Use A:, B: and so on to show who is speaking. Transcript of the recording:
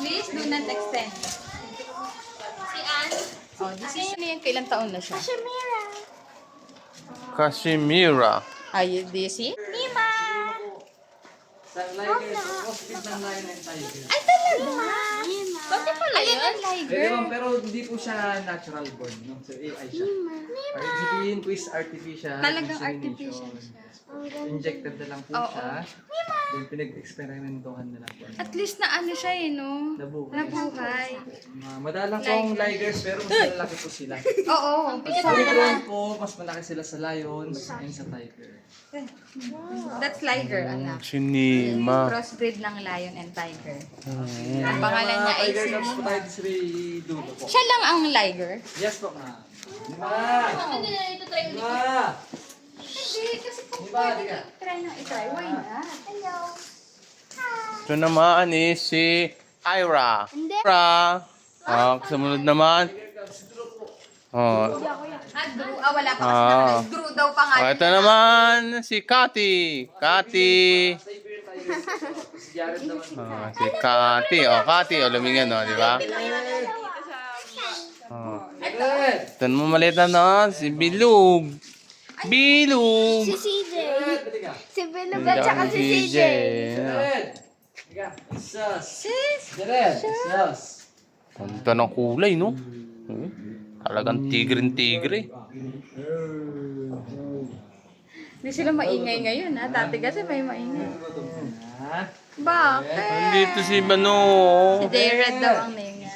A: Please do not extend. Si Ann. Oh, this is ano yan? Kailang taon na siya?
B: Casimira.
A: Do you see? Nima! Ay, talaga? Bakit pala yun?
C: Pero hindi po siya natural born, no? So AI siya. Sabihin po is artificial.
A: Talagang
C: insemination.
A: artificial siya.
C: Injected na lang po
A: Oo.
C: siya. Then pinag-experimentohan na lang po.
A: At least na ano siya eh, no? Nabuhay.
C: Madalang pong ligers pero mas malaki po sila.
A: Oo.
C: Sa Omicron po, mas malaki sila sa lions and sa tiger.
A: That's liger, anak.
B: Si Nima.
A: Crossbreed ng lion and tiger. Ang pangalan niya ay
C: Tiger
A: si
C: Cubs po
A: Nima.
C: tayo si Dulo po.
A: Siya lang ang liger?
C: Yes po, ma'am. Nima!
A: Hindi na ito try ulit.
C: Nima!
A: Hindi, kasi kung
C: Diba,
A: pwede
C: diba?
A: try nang itry, why not? Hello.
B: Ito naman is si Ira. Ira. Sumunod naman. Oh.
A: Drew. Wala pa kasi
B: Ah.
A: nakalagay. Drew daw pa nga.
B: Ito naman si Kati. Kati.
C: Si Jared naman.
B: Si Kati. Kati. Lumingan, di ba? Ito naman maliit na, si Bilog. Bilog.
D: Si CJ. Si Bilog
B: Yan
D: at saka si CJ.
C: Jared! Higa. Sus! Jared! Sus!
B: Ganda ng kulay, no? Talagang tigre-tigre.
A: Hindi sila maingay ngayon, ha? Dati kasi may maingay.
C: Ha?
A: Bakit?
B: Nandito si Mano.
A: Si Jared daw ang name niya.